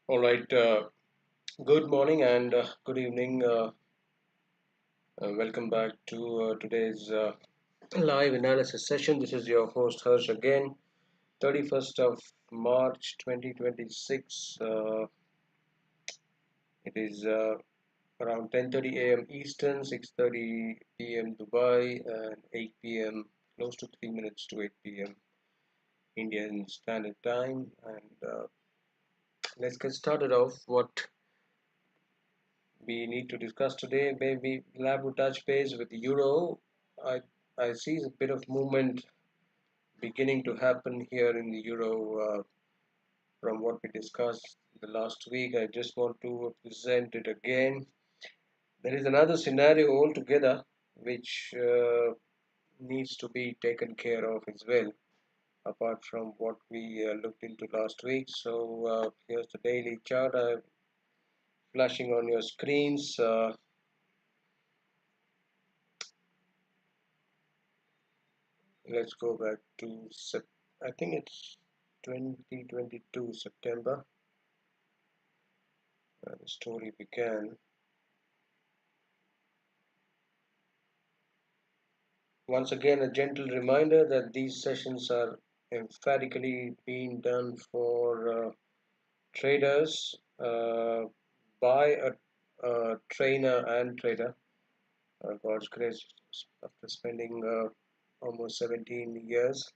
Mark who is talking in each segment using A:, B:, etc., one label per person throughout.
A: All right. Good morning and good evening. Welcome back to today's live analysis session. This is your host Harsh again. 31st of March 2026. It is around 10:30 a.m. Eastern, 6:30 p.m. Dubai, and 8 p.m. close to 3 minutes to 8 p.m. Indian Standard Time. And let's get started off. What we need to discuss today. Maybe we'll have to touch base with euro. I I see a bit of movement beginning to happen here in the euro from what we discussed the last week. I just want to present it again. There is another scenario altogether which needs to be taken care of as well, apart from what we looked into last week. So here's the daily chart flashing on your screens. Let's go back to I think it's 2022 September. The story began. Once again, a gentle reminder that these sessions are emphatically being done for traders by a trainer and trader. God's grace, after spending almost 17 years,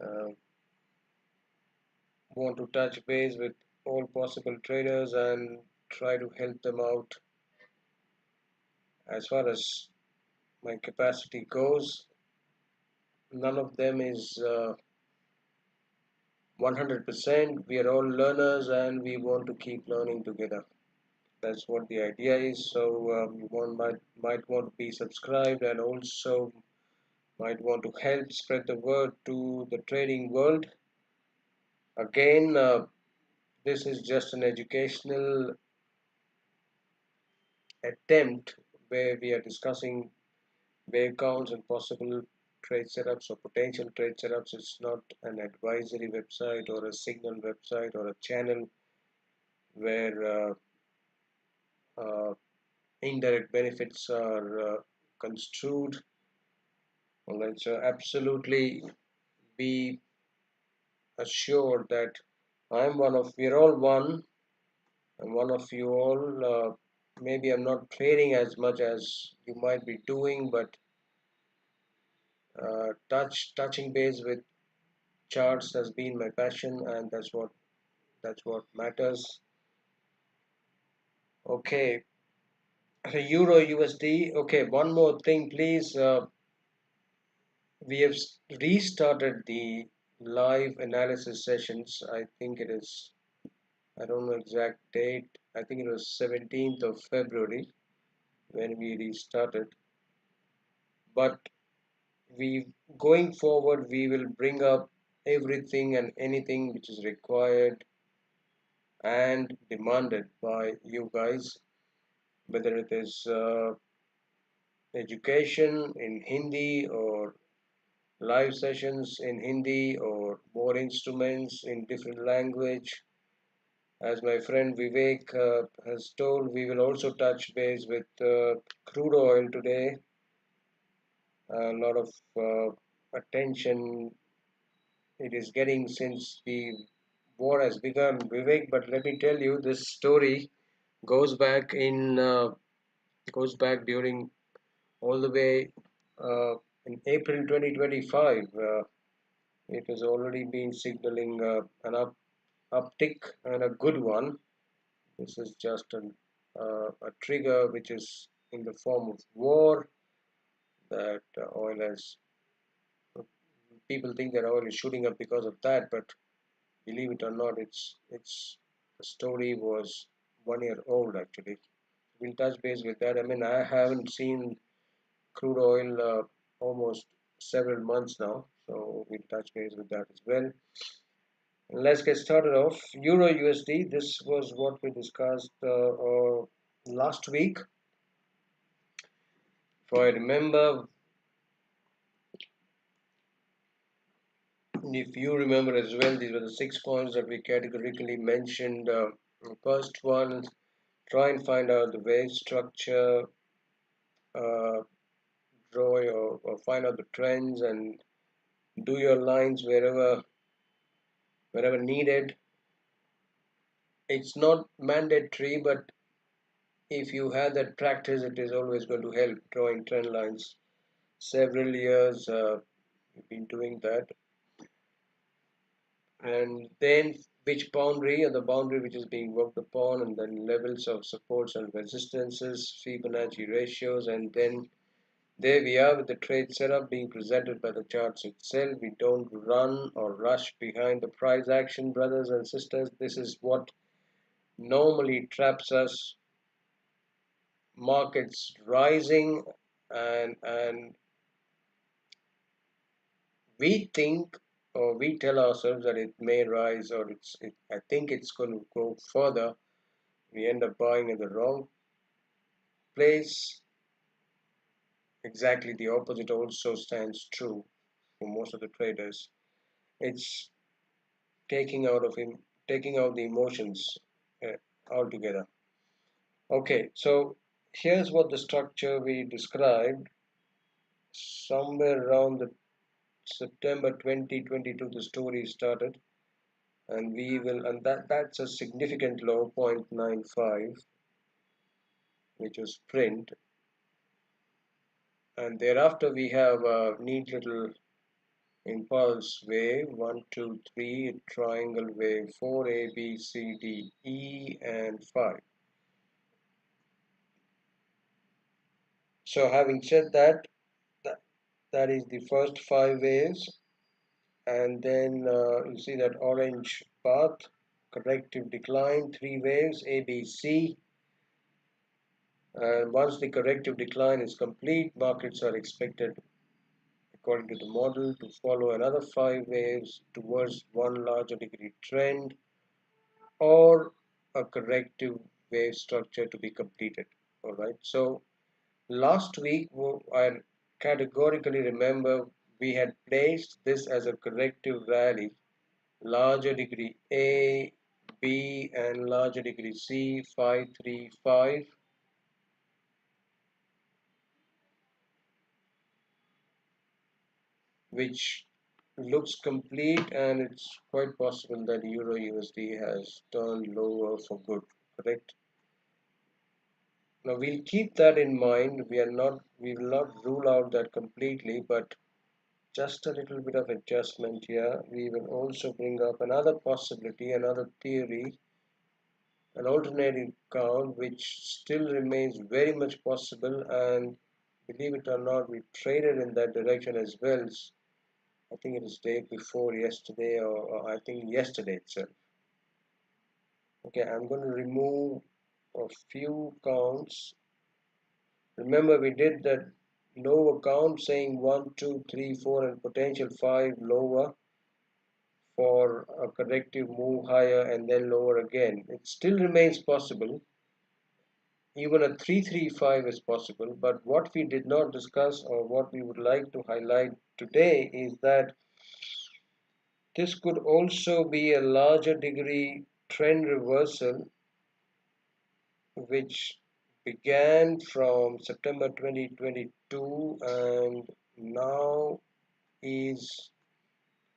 A: uh, want to touch base with all possible traders and try to help them out as far as my capacity goes. None of them is 100%. We are all learners and we want to keep learning together. That's what the idea is. So might want to be subscribed and also might want to help spread the word to the trading world. Again, this is just an educational attempt where we are discussing wave counts and possible trade setups or potential trade setups. It's not an advisory website or a signal website or a channel where uh, indirect benefits are construed. Well, let's absolutely be assured that we're all one, and one of you all. Maybe I'm not trading as much as you might be doing, but touching base with charts has been my passion, and that's what matters. Okay, Euro USD. Okay, one more thing, please. We have restarted the live analysis sessions. I think it is. I don't know exact date. I think it was 17th of February when we restarted. But we going forward, we will bring up everything and anything which is required and demanded by you guys, whether it is education in Hindi or live sessions in Hindi or more instruments in different language. As my friend Vivek has told, we will also touch base with crude oil today. A lot of attention it is getting since the war has begun, Vivek. But let me tell you, this story goes back during all the way in April 2025. It has already been signaling an uptick and a good one. This is just a trigger which is in the form of war that oil has. People think that oil is shooting up because of that, but believe it or not, it's the story was 1 year old actually. We'll touch base with that. I mean, I haven't seen crude oil almost several months now, so we'll touch base with that as well. Let's get started off. Euro USD. This was what we discussed last week. If I remember, If you remember as well, these were the 6 points that we categorically mentioned. The first one, try and find out the wave structure, uh, draw or find out the trends and do your lines wherever needed. It's not mandatory, but if you have that practice, it is always going to help drawing trend lines. Several years we've been doing that. And then which boundary or the boundary which is being worked upon, and then levels of supports and resistances, Fibonacci ratios, and then there we are with the trade setup being presented by the charts itself. We don't run or rush behind the price action, brothers and sisters. This is what normally traps us. Markets rising, and we think or we tell ourselves that it may rise, or I think it's going to go further. We end up buying at the wrong place. Exactly the opposite also stands true for most of the traders. It's taking out the emotions uh, altogether. Okay, so here's what the structure we described. Somewhere around the September 2022 the story started, and that's a significant low, 0.95, which was print. And thereafter we have a neat little impulse wave, 1 2 3, triangle wave, 4 A B C D E and 5. So having said that, that is the first 5 waves. And then you see that orange path, corrective decline, 3 waves A B C. And once the corrective decline is complete, markets are expected, according to the model, to follow another 5 waves towards one larger degree trend or a corrective wave structure to be completed. All right. So last week, I categorically remember we had placed this as a corrective rally, larger degree A, B, and larger degree C, 5, 3, 5. Which looks complete, and it's quite possible that Euro USD has turned lower for good, correct? Now we'll keep that in mind. We will not rule out that completely, but just a little bit of adjustment here. We will also bring up another possibility, another theory, an alternative count, which still remains very much possible, and believe it or not, we traded in that direction as well. I think it is day before yesterday, or I think yesterday itself. Okay, I'm going to remove a few counts. Remember, we did that lower count saying 1, 2, 3, 4, and potential 5 lower for a corrective move higher and then lower again. It still remains possible. Even a 335 is possible, but what we did not discuss, or what we would like to highlight today, is that this could also be a larger degree trend reversal, which began from September 2022 and now is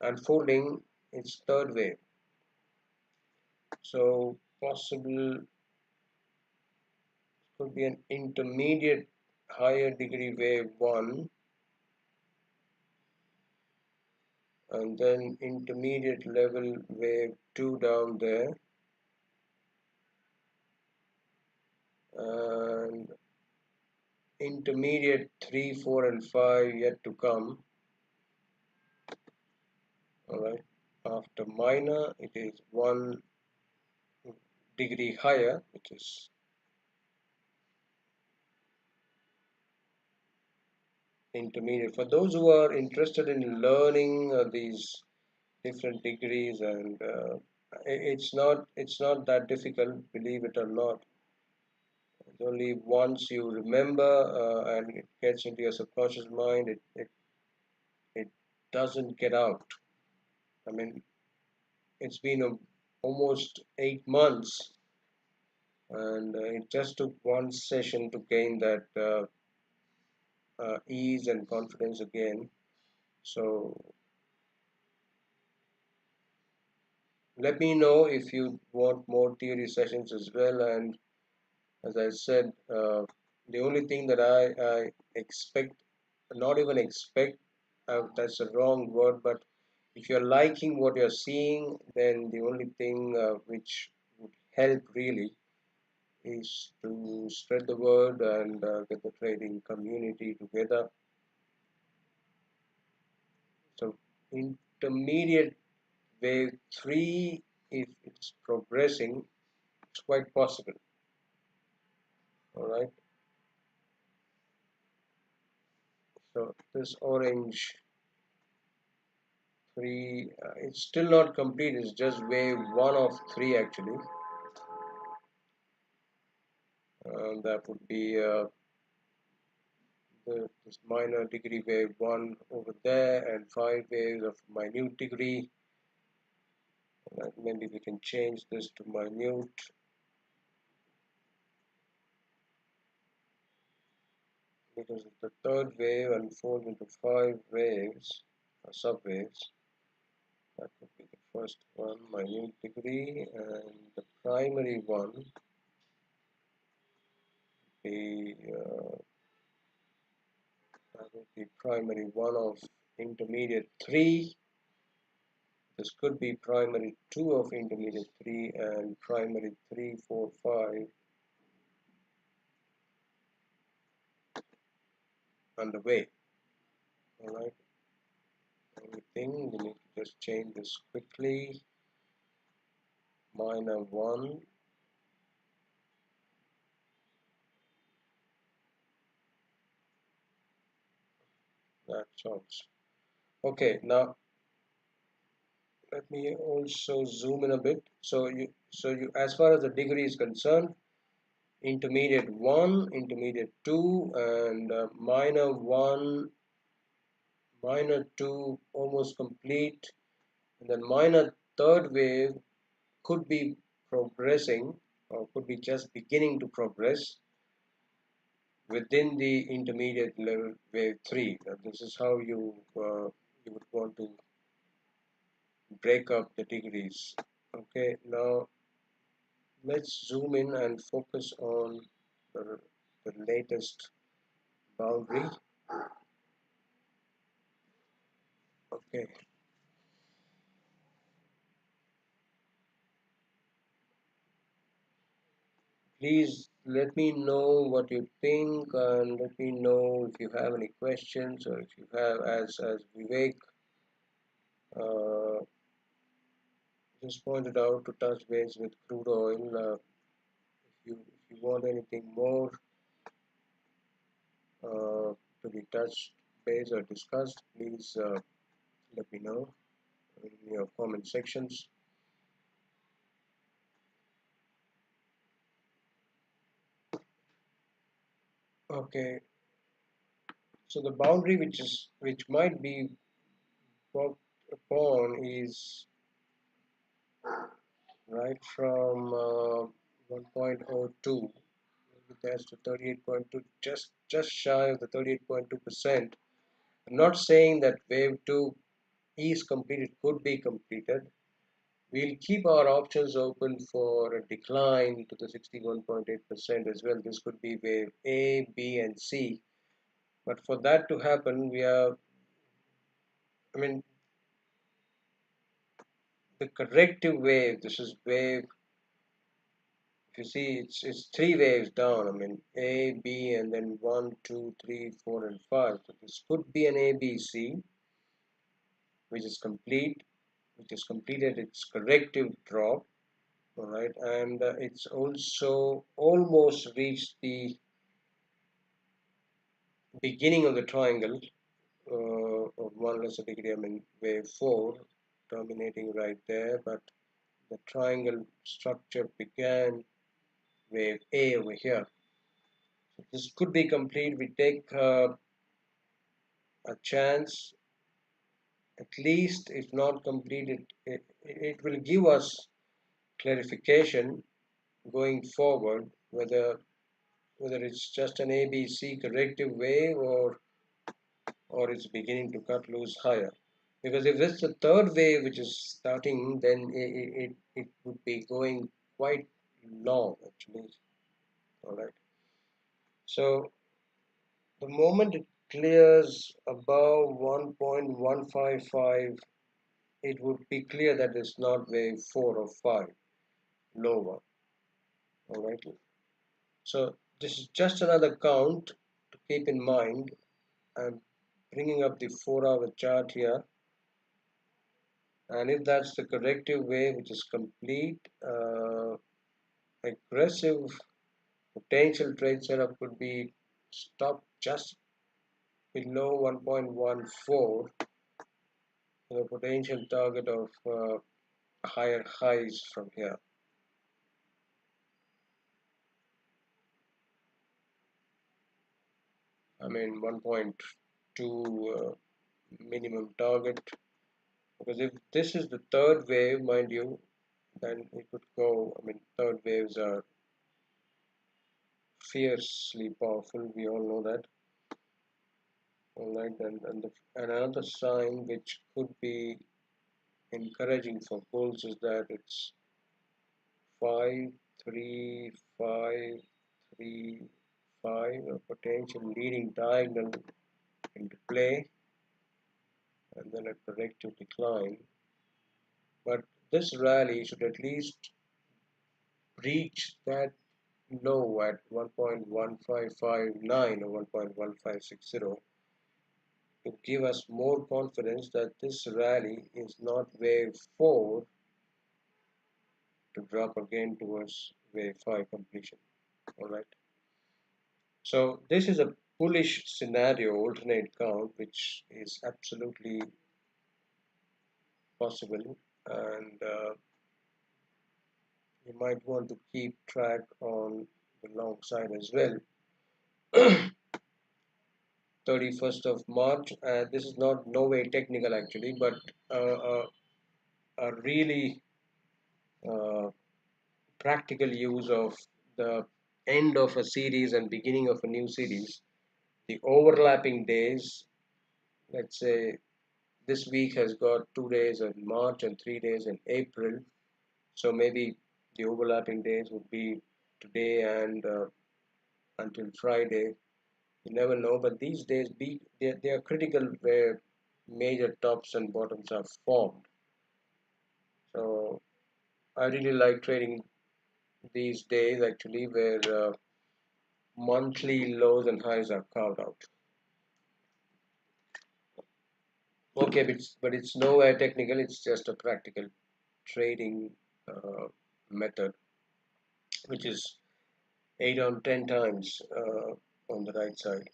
A: unfolding its third wave. So possible could be an intermediate higher degree wave 1, and then intermediate level wave 2 down there, and intermediate 3, 4, and 5 yet to come. Alright, after minor it is 1 degree higher, which is intermediate. For those who are interested in learning these different degrees, and it's not that difficult, believe it or not. It's only once you remember and it gets into your subconscious mind, it doesn't get out. I mean, it's been almost 8 months, and it just took one session to gain that ease and confidence again. So let me know if you want more theory sessions as well. And as I said, the only thing that I expect, not even expect, that's a wrong word, but if you're liking what you're seeing, then the only thing which would help really is to spread the word and get the trading community together. So intermediate wave 3, if it's progressing, it's quite possible. All right. So this orange 3, it's still not complete. It's just wave 1 of 3 actually. That would be this minor degree wave 1 over there, and 5 waves of minute degree. Maybe we can change this to minute, because the third wave unfolds into 5 waves or subwaves. That would be the first one, minute degree, and the primary one, the that would be primary 1 of intermediate 3. This could be primary 2 of intermediate 3 and primary 3, 4, 5 underway. Alright, only thing we need to just change this quickly. Minor 1, that solves. Okay, now let me also zoom in a bit. So you as far as the degree is concerned, intermediate 1, intermediate 2, and minor 1, minor 2 almost complete, and then minor third wave could be progressing or could be just beginning to progress within the intermediate level wave 3. Now, this is how you would want to break up the degrees. Okay, now let's zoom in and focus on the latest boundary. Okay, please let me know what you think, and let me know if you have any questions, or if you have, as Vivek uh, just pointed out, to touch base with crude oil. If you want anything more to be touched base or discussed, please let me know in your comment sections. Okay, so the boundary which might be worked upon is right from 1.02. That's to 38.2, just shy of the 38.2%. I'm not saying that wave 2 is completed, could be completed. We'll keep our options open for a decline to the 61.8% as well. This could be wave A, B, and C. But for that to happen, I mean, the corrective wave, this is wave, if you see, it's 3 waves down. I mean, A, B, and then 1, 2, 3, 4, and 5. So this could be an ABC, which is complete, which has completed its corrective drop. All right, and it's also almost reached the beginning of the triangle of 1 lesser degree, I mean wave 4, terminating right there, but the triangle structure began wave A over here. So this could be complete. We take a chance at least if not completed, it will give us clarification going forward whether it's just an ABC corrective wave or it's beginning to cut loose higher. Because if it's the third wave which is starting, then it would be going quite long actually. All right. So the moment it clears above 1.155, it would be clear that it's not wave 4 or 5 lower. All right. So this is just another count to keep in mind. I'm bringing up the 4-hour chart here, and if that's the corrective wave which is complete, aggressive potential trade setup could be stopped just below 1.14 with a potential target of higher highs from here. I mean 1.2 minimum target, because if this is the third wave, mind you, then it could go. I mean, third waves are fiercely powerful. We all know that. All right, and another sign which could be encouraging for bulls is that it's 5 3 5 3 5, a potential leading diagonal into play, and then a corrective decline. But this rally should at least breach that low at 1.1559 or 1.1560 to give us more confidence that this rally is not wave 4 to drop again towards wave 5 completion. All right. So this is a bullish scenario, alternate count, which is absolutely possible, and you might want to keep track on the long side as well. 31st of March, this is not no way technical actually, but a really uh, practical use of the end of a series and beginning of a new series. The overlapping days, let's say this week has got 2 days in March and 3 days in April, so maybe the overlapping days would be today and until Friday. You never know, but these days they are critical where major tops and bottoms are formed. So I really like trading these days actually, where monthly lows and highs are carved out. Okay, but it's nowhere technical. It's just a practical trading method, which is 8 on 10 times on the right side.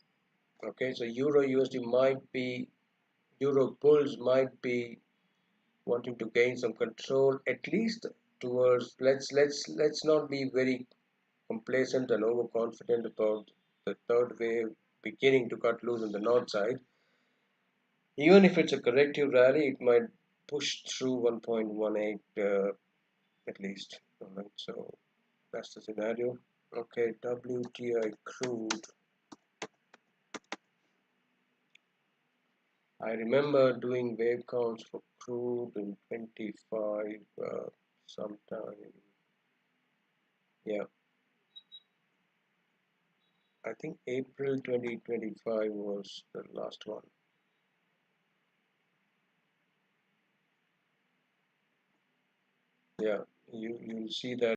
A: Okay, so Euro USD might be Euro bulls might be wanting to gain some control, at least towards. Let's not be very complacent and overconfident about the third wave beginning to cut loose on the north side. Even if it's a corrective rally, it might push through 1.18 at least. All right, so that's the scenario. Okay, WTI crude. I remember doing wave counts for crude in 25 sometime. Yeah, I think April 2025 was the last one. Yeah, you'll see that